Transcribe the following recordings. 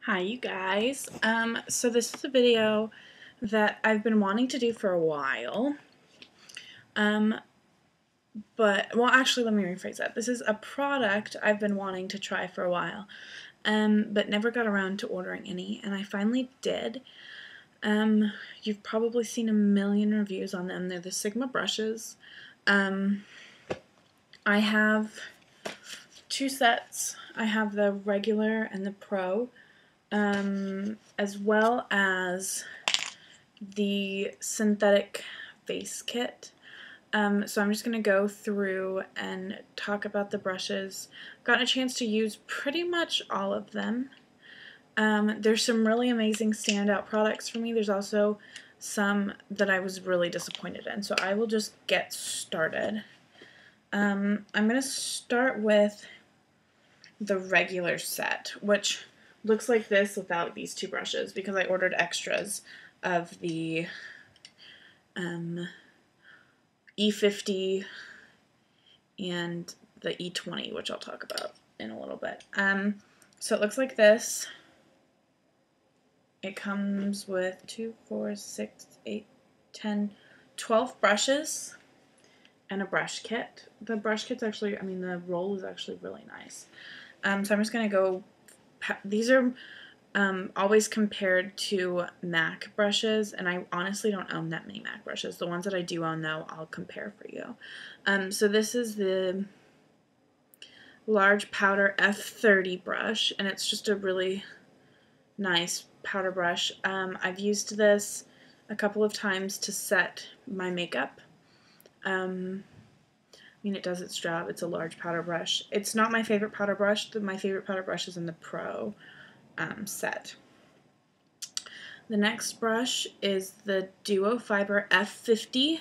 Hi you guys. So this is a video that I've been wanting to do for a while. Well actually let me rephrase that. This is a product I've been wanting to try for a while, but never got around to ordering any, and I finally did. You've probably seen a million reviews on them. They're the Sigma brushes. I have two sets. I have the regular and the pro. As well as the synthetic face kit. So I'm just going to go through and talk about the brushes. Gotten a chance to use pretty much all of them. There's some really amazing standout products for me. There's also some that I was really disappointed in. So I will just get started. I'm going to start with the regular set, which looks like this without these two brushes because I ordered extras of the E50 and the E20, which I'll talk about in a little bit. So it looks like this. It comes with 2, 4, 6, 8, 10, 12 brushes and a brush kit. The brush kit's actually, the roll is actually really nice. So I'm just going to go, these are always compared to MAC brushes, and I honestly don't own that many MAC brushes. The ones that I do own, though, I'll compare for you. So this is the large powder F30 brush, and it's just a really nice powder brush. I've used this a couple of times to set my makeup. It does its job. It's a large powder brush. It's not my favorite powder brush. My favorite powder brush is in the Pro set. The next brush is the Duo Fiber F50.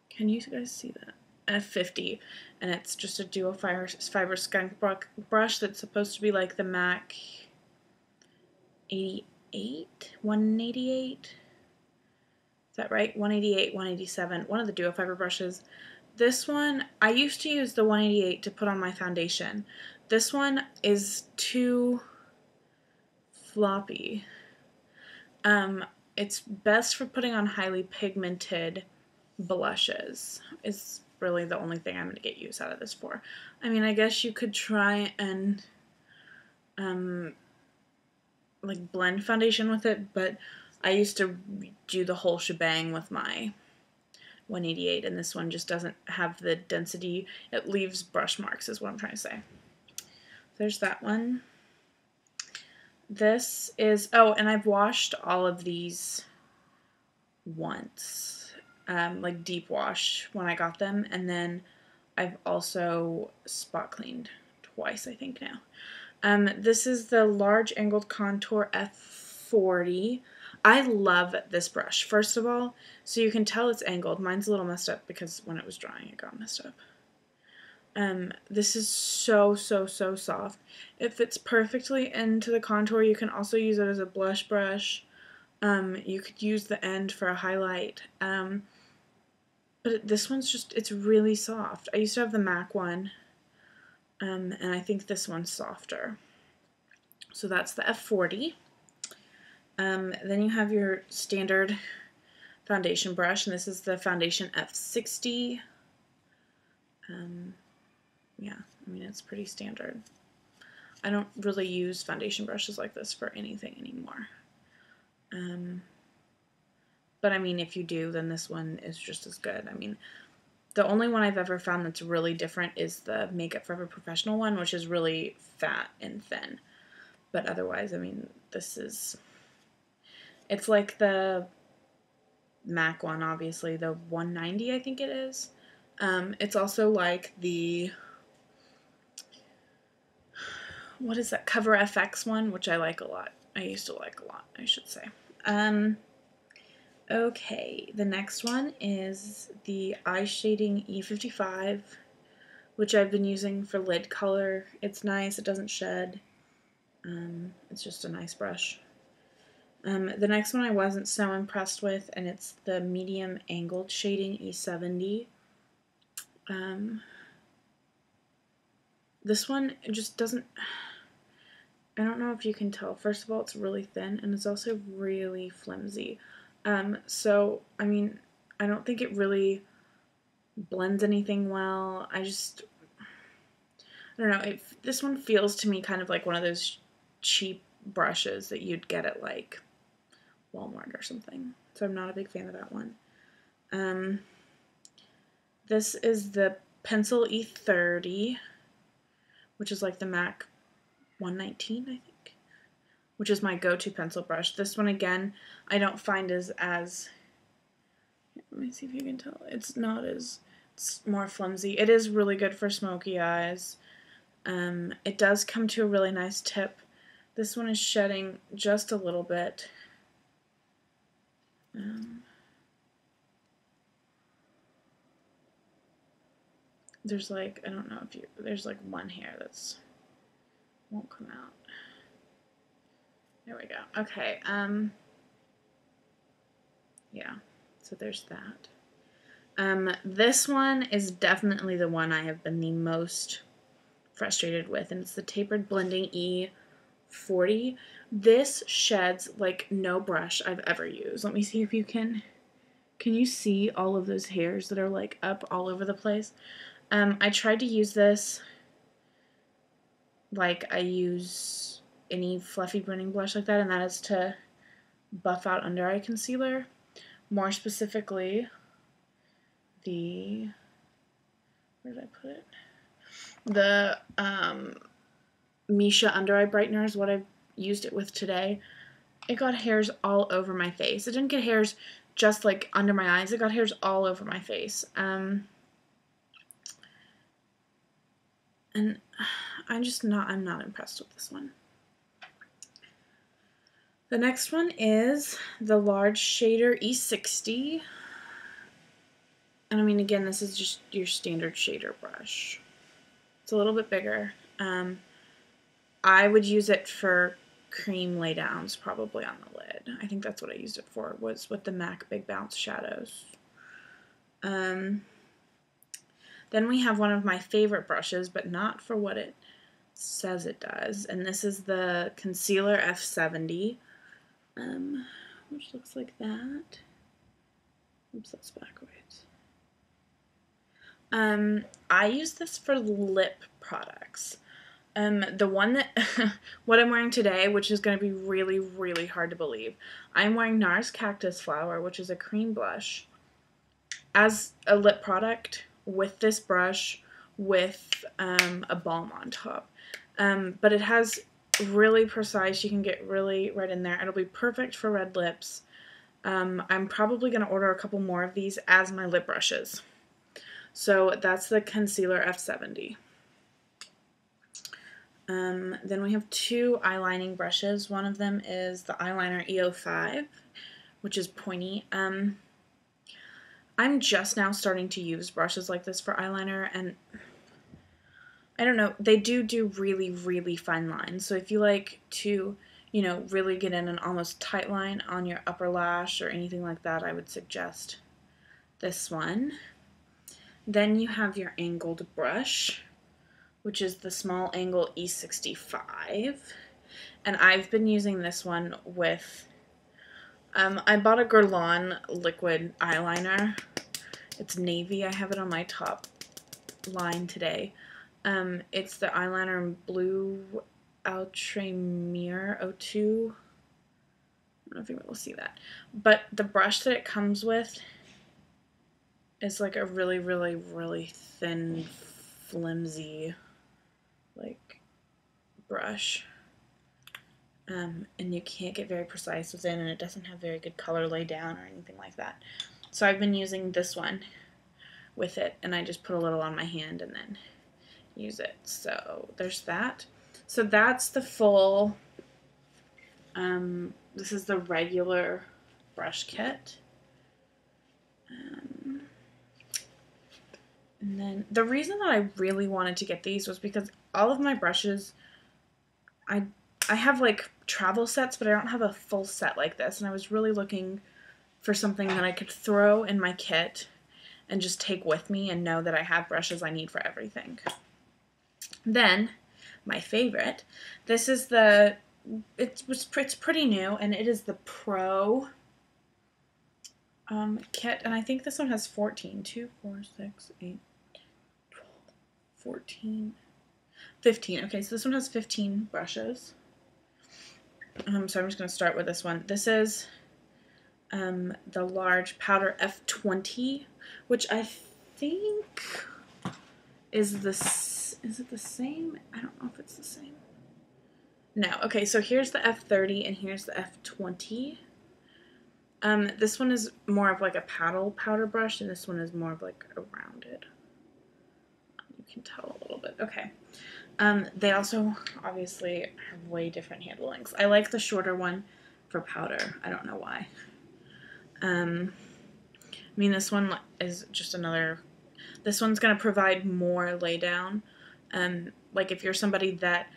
Can you guys see that? F50. And it's just a Duo Fiber skunk brush that's supposed to be like the MAC 188? Is that right? 188, 187. One of the Duo Fiber brushes. This one, I used to use the 188 to put on my foundation. This one is too floppy. It's best for putting on highly pigmented blushes. Is really the only thing I'm going to get use out of this for. I guess you could try and like blend foundation with it, but I used to do the whole shebang with my 188, and this one just doesn't have the density. It leaves brush marks is what I'm trying to say. There's that one. This is, oh, and I've washed all of these once, like deep wash when I got them, and then I've also spot cleaned twice, I think now. This is the Large Angled Contour F40. I love this brush. First of all, so you can tell it's angled. Mine's a little messed up because when it was drying, it got messed up. This is so soft. It fits perfectly into the contour. You can also use it as a blush brush. You could use the end for a highlight. But this one's just, it's really soft. I used to have the MAC one, and I think this one's softer. So that's the F40. Then you have your standard foundation brush, and this is the foundation F60. Yeah, it's pretty standard. I don't really use foundation brushes like this for anything anymore. But if you do, then this one is just as good. The only one I've ever found that's really different is the Makeup Forever Professional one, which is really fat and thin. But otherwise, this is, it's like the MAC one, obviously, the 190, I think it is. It's also like the, what is that, Cover FX one, which I like a lot. I used to like a lot, I should say. Okay, the next one is the Eye Shading E55, which I've been using for lid color. It's nice, it doesn't shed. It's just a nice brush. The next one I wasn't so impressed with, and it's the Medium Angled Shading E70. This one just doesn't, I don't know if you can tell. First of all, it's really thin, and it's also really flimsy. So, I mean, I don't think it really blends anything well. I don't know. This one feels to me kind of like one of those cheap brushes that you'd get at like Walmart or something. So I'm not a big fan of that one. This is the Pencil E30, which is like the MAC 119, I think, which is my go-to pencil brush. This one, again, I don't find is as, let me see if you can tell, it's more flimsy. It is really good for smoky eyes. It does come to a really nice tip. This one is shedding just a little bit. There's like, I don't know if there's like one hair that's won't come out. There we go. Okay, yeah, so there's that. This one is definitely the one I have been the most frustrated with, and it's the Tapered Blending E40. This sheds like no brush I've ever used. Let me see if you can you see all of those hairs that are like up all over the place? I tried to use this like I use any fluffy blending blush like that, and that is to buff out under eye concealer. More specifically, where did I put it? The Misha Under Eye Brightener is what I've used it with today. It got hairs all over my face. It didn't get hairs just like under my eyes. It got hairs all over my face. And I'm not impressed with this one. The next one is the Large Shader E60. And I mean, again, this is just your standard shader brush. It's a little bit bigger. I would use it for cream laydowns probably on the lid. I think that's what I used it for, was with the MAC Big Bounce shadows. Then we have one of my favorite brushes, but not for what it says it does, and this is the Concealer F70, which looks like that. Oops, that's backwards. I use this for lip products. The one that, what I'm wearing today, which is going to be really, really hard to believe, I'm wearing NARS Cactus Flower, which is a cream blush, as a lip product with this brush with a balm on top. But it has really precise, you can get really right in there. It'll be perfect for red lips. I'm probably going to order a couple more of these as my lip brushes. So that's the Concealer F70. Then we have two eyelining brushes. One of them is the Eyeliner E05, which is pointy. I'm just now starting to use brushes like this for eyeliner, and I don't know, they do really, really fine lines. So if you like to, you know, really get in an almost tight line on your upper lash or anything like that, I would suggest this one. Then you have your angled brush, which is the Small Angle E65. And I've been using this one with, I bought a Guerlain liquid eyeliner. It's navy. I have it on my top line today. It's the eyeliner in Blue Ultramere 02. I don't know if you will see that. But the brush that it comes with is like a really, really, really thin, flimsy, like, brush. And you can't get very precise with it, and it doesn't have very good color laid down or anything like that. So I've been using this one with it, and I just put a little on my hand and then use it. So there's that. So that's the full, this is the regular brush kit. And then the reason that I really wanted to get these was because all of my brushes, I have like travel sets, but I don't have a full set like this, and I was really looking for something that I could throw in my kit and just take with me and know that I have brushes I need for everything. Then my favorite. This is the, it's pretty new, and it is the Pro kit, and I think this one has 14. 2, 4, 6, 8, 12, 14, 15. Okay, so this one has 15 brushes. So I'm just going to start with this one. This is the large powder F20, which I think is this. Is it the same? I don't know if it's the same. No. Okay, so here's the F30 and here's the F20. This one is more of like a paddle powder brush, and this one is more of like a rounded. You can tell a little bit. Okay. They also obviously have way different handle lengths. I like the shorter one for powder. I don't know why. I mean, this one is just another. This one's going to provide more lay down. Like if you're somebody that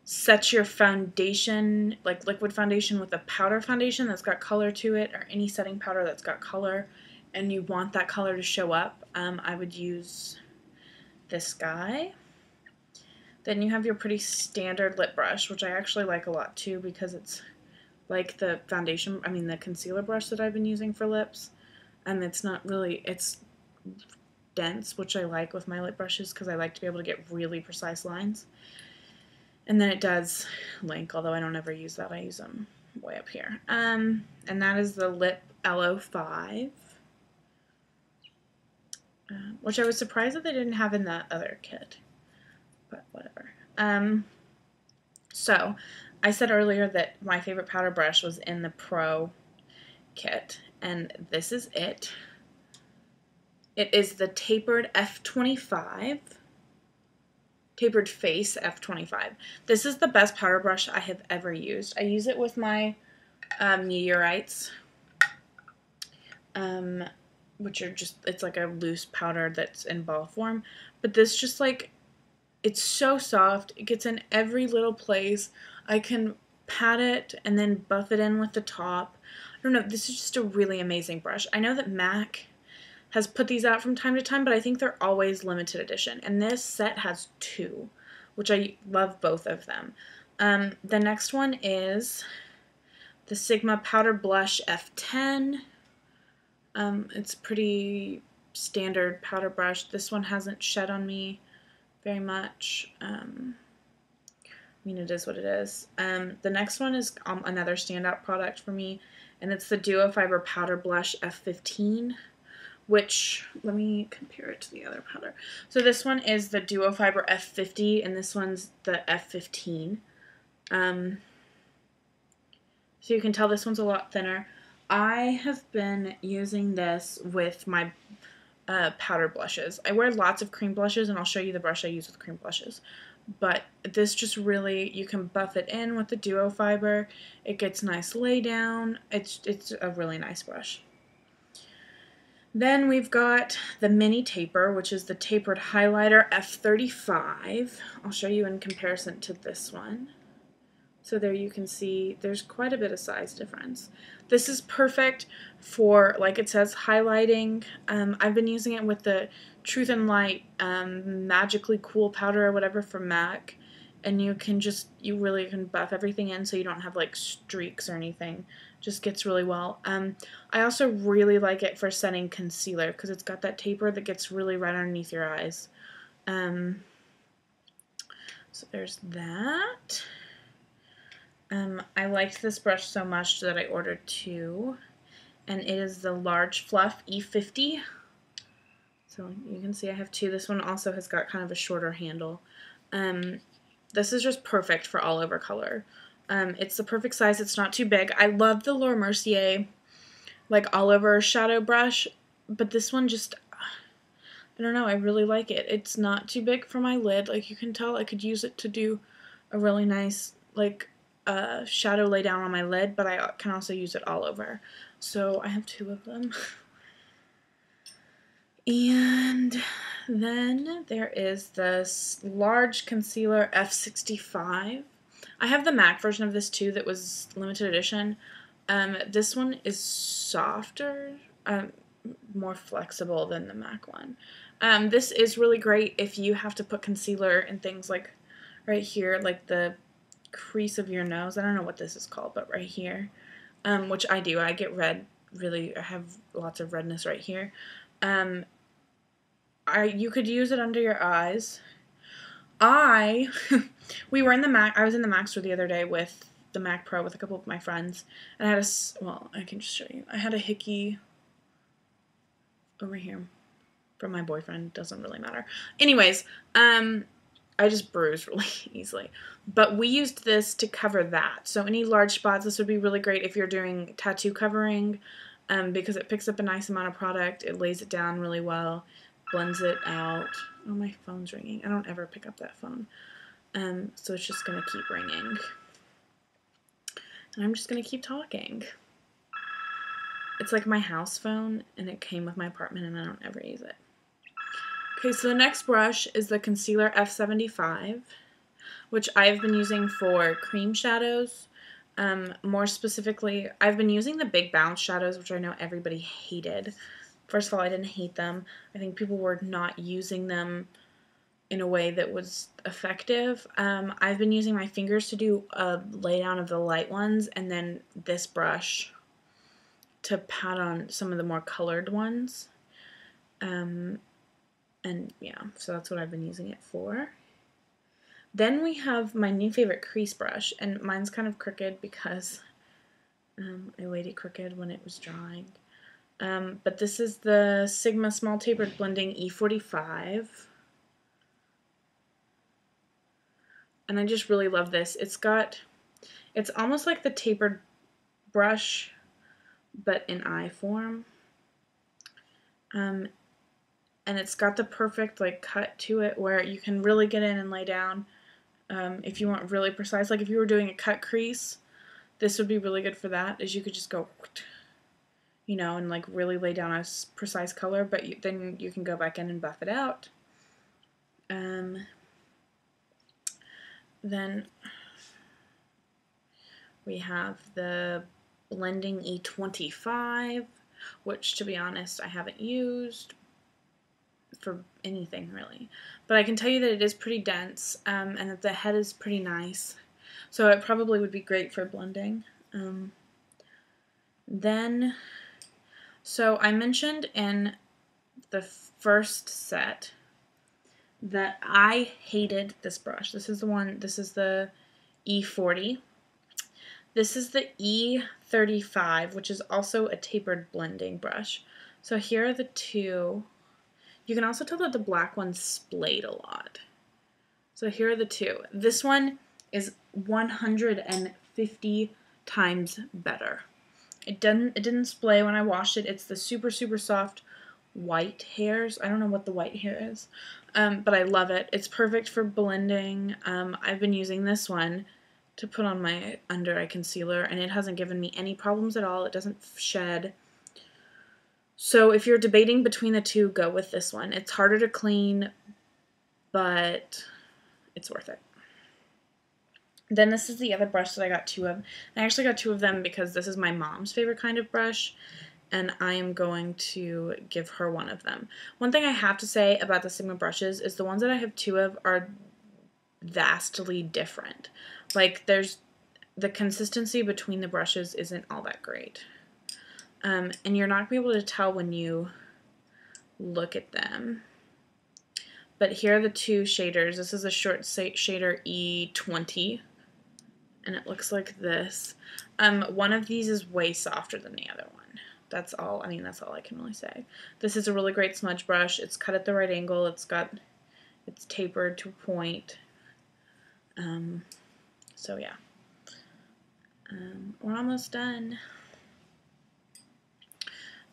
sets your foundation, like liquid foundation, with a powder foundation that's got color to it, or any setting powder that's got color, and you want that color to show up, I would use this guy. Then you have your pretty standard lip brush, which I actually like a lot too, because it's like the foundation, I mean the concealer brush that I've been using for lips. It's not really, it's dense, which I like with my lip brushes because I like to be able to get really precise lines. And then it does link, although I don't ever use that. I use them way up here. And that is the Lip LO5, which I was surprised that they didn't have in that other kit, but whatever. So I said earlier that my favorite powder brush was in the Pro kit, and this is it. It is the Tapered F25. Tapered Face F25. This is the best powder brush I have ever used. I use it with my meteorites, which are just, it's like a loose powder that's in ball form. But this just like, it's so soft. It gets in every little place. I can pat it and then buff it in with the top. I don't know, this is just a really amazing brush. I know that MAC has put these out from time to time, but I think they're always limited edition. And this set has 2, which I love both of them. The next one is the Sigma Powder Blush F10. It's pretty standard powder brush. This one hasn't shed on me very much. I mean, it is what it is. The next one is another standout product for me, and it's the Duo Fiber Powder Blush F15. Which, let me compare it to the other powder. So this one is the Duo Fiber F50, and this one's the F15. So you can tell this one's a lot thinner. I have been using this with my powder blushes. I wear lots of cream blushes, and I'll show you the brush I use with cream blushes. But this just really, you can buff it in with the Duo Fiber. It gets nice lay down. It's a really nice brush. Then we've got the Mini Taper, which is the Tapered Highlighter F35. I'll show you in comparison to this one. So there you can see there's quite a bit of size difference. This is perfect for, like it says, highlighting. I've been using it with the Truth and Light Magically Cool powder or whatever from MAC. And you really can buff everything in so you don't have like streaks or anything. Just gets really well. I also really like it for setting concealer because it's got that taper that gets really right underneath your eyes. So there's that. I liked this brush so much that I ordered 2, and it is the Large Fluff E50. So you can see I have 2. This one also has got kind of a shorter handle. This is just perfect for all over color. It's the perfect size. It's not too big. I love the Laura Mercier like all over shadow brush, but this one just, I don't know, I really like it. It's not too big for my lid. Like you can tell, I could use it to do a really nice like shadow lay down on my lid, but I can also use it all over. So I have 2 of them. And then there is this large concealer F65. I have the MAC version of this too that was limited edition. This one is softer, more flexible than the MAC one. This is really great if you have to put concealer in things like right here, like the crease of your nose. I don't know what this is called, but right here, which I do. I get red, really, I have lots of redness right here. You could use it under your eyes. We were in the Mac, I was in the Mac store the other day with the Mac Pro with a couple of my friends, and I had well, I can just show you. I had a hickey over here from my boyfriend. Doesn't really matter. Anyways, I just bruise really easily. But we used this to cover that. So any large spots, this would be really great if you're doing tattoo covering, because it picks up a nice amount of product. It lays it down really well, blends it out. Oh, my phone's ringing. I don't ever pick up that phone. So it's just going to keep ringing. And I'm just going to keep talking. It's like my house phone, and it came with my apartment, and I don't ever use it. Okay, so the next brush is the Concealer F75, which I've been using for cream shadows. More specifically, I've been using the Big Bounce shadows, which I know everybody hated. First of all, I didn't hate them. I think people were not using them in a way that was effective. I've been using my fingers to do a lay down of the light ones, and then this brush to pat on some of the more colored ones. And yeah, so that's what I've been using it for. Then we have my new favorite crease brush, and mine's kind of crooked because I laid it crooked when it was drying. But this is the Sigma Small Tapered Blending E45. And I just really love this. It's almost like the tapered brush, but in eye form. And it's got the perfect like cut to it where you can really get in and lay down. If you want really precise, like if you were doing a cut crease, this would be really good for that, is you could just go, you know, and like really lay down a precise color, but then you can go back in and buff it out. Then we have the Blending E25, which, to be honest, I haven't used for anything really, but I can tell you that it is pretty dense, and that the head is pretty nice, so it probably would be great for blending. So I mentioned in the first set that I hated this brush. This is the E40. This is the E35, which is also a tapered blending brush. So here are the two. You can also tell that the black one splayed a lot. So here are the two. This one is 150 times better. It didn't splay when I washed it. It's the super, super soft white hairs. I don't know what the white hair is, but I love it. It's perfect for blending. I've been using this one to put on my under eye concealer, and it hasn't given me any problems at all. It doesn't shed. So if you're debating between the two, go with this one. It's harder to clean, but it's worth it. Then this is the other brush that I got two of. I actually got two of them because this is my mom's favorite kind of brush, and I am going to give her one of them. One thing I have to say about the Sigma brushes is the ones that I have two of are vastly different. Like, the consistency between the brushes isn't all that great. And you're not going to be able to tell when you look at them. But here are the two shaders. This is a short shader E20, and it looks like this. One of these is way softer than the other one. That's all I can really say. This is a really great smudge brush. It's cut at the right angle. It's tapered to a point. So yeah. We're almost done.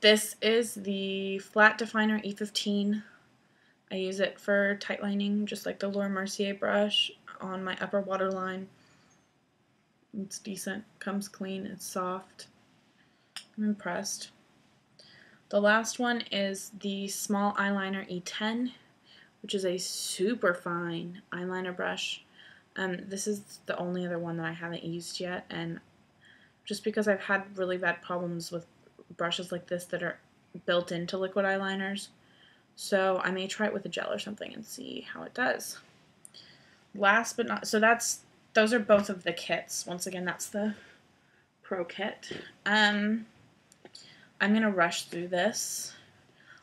This is the Flat Definer E15. I use it for tight lining, just like the Laura Mercier brush on my upper waterline. It's decent, comes clean, it's soft. I'm impressed. The last one is the Small Eyeliner E10, which is a super fine eyeliner brush. This is the only other one that I haven't used yet, and just because I've had really bad problems with brushes like this that are built into liquid eyeliners, so I may try it with a gel or something and see how it does. last but not, so those are both of the kits. Once again, that's the Pro Kit. I'm going to rush through this.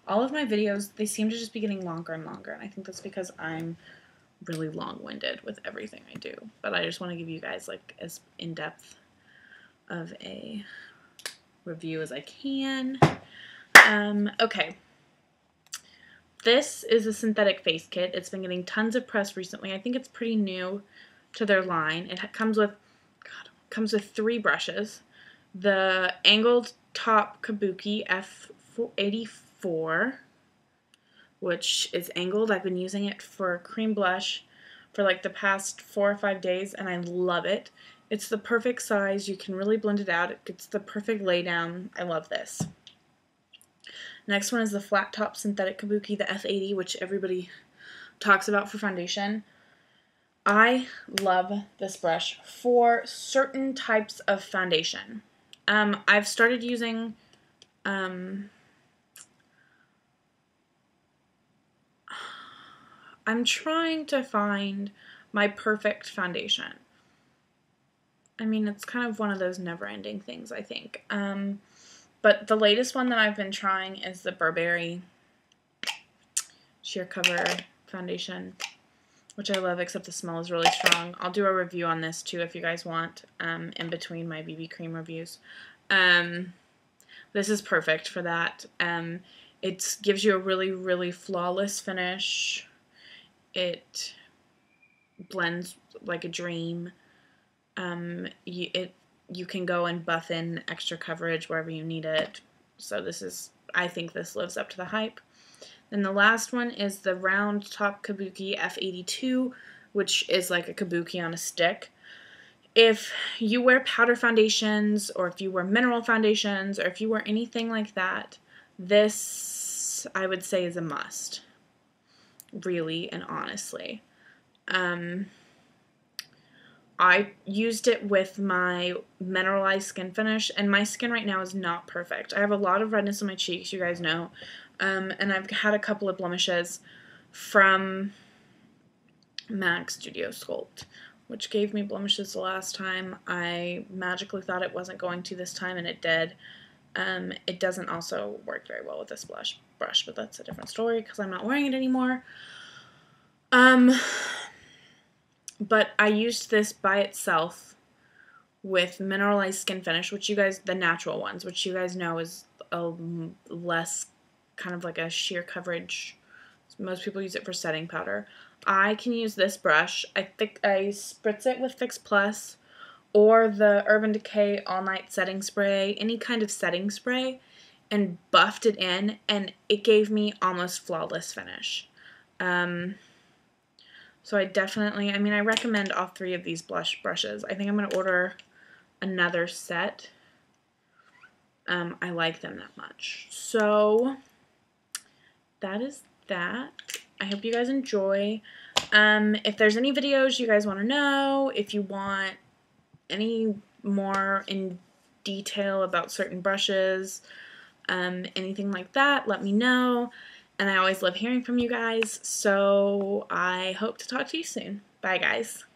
All of my videos, they seem to just be getting longer and longer, and I think that's because I'm really long-winded with everything I do. But I just want to give you guys like as in-depth of a review as I can. Okay. This is a synthetic face kit. It's been getting tons of press recently. I think it's pretty new to their line. It comes with 3 brushes. The angled top Kabuki F84, which is angled. I've been using it for cream blush for like the past 4 or 5 days, and I love it. It's the perfect size. You can really blend it out. It gets the perfect lay down. I love this. Next one is the flat top synthetic Kabuki, the F80, which everybody talks about for foundation. I love this brush for certain types of foundation. I've started using I'm trying to find my perfect foundation. I mean, it's kind of one of those never-ending things, I think. But the latest one that I've been trying is the Burberry Sheer Cover Foundation, which I love, except the smell is really strong. I'll do a review on this too if you guys want, in between my BB cream reviews. This is perfect for that. It gives you a really, really flawless finish. It blends like a dream. You can go and buff in extra coverage wherever you need it. So I think this lives up to the hype. Then the last one is the round top Kabuki F82, which is like a Kabuki on a stick. If you wear powder foundations, or if you wear mineral foundations, or if you wear anything like that, this, I would say, is a must. Really and honestly. I used it with my mineralized skin finish, and my skin right now is not perfect. I have a lot of redness on my cheeks, you guys know, and I've had a couple of blemishes from MAC Studio Sculpt, which gave me blemishes the last time. I magically thought it wasn't going to this time, and it did. It doesn't also work very well with this brush, but that's a different story because I'm not wearing it anymore. But I used this by itself with mineralized skin finish, which you guys, the natural ones, which you guys know is a less kind of like a sheer coverage. Most people use it for setting powder. I can use this brush. I spritz it with Fix Plus or the Urban Decay All Night Setting Spray, any kind of setting spray, and buffed it in, and it gave me almost flawless finish. So I recommend all 3 of these blush brushes. I think I'm going to order another set. I like them that much. So that is that. I hope you guys enjoy. If there's any videos you guys want to know, if you want any more in detail about certain brushes, anything like that, let me know. And I always love hearing from you guys, so I hope to talk to you soon. Bye, guys.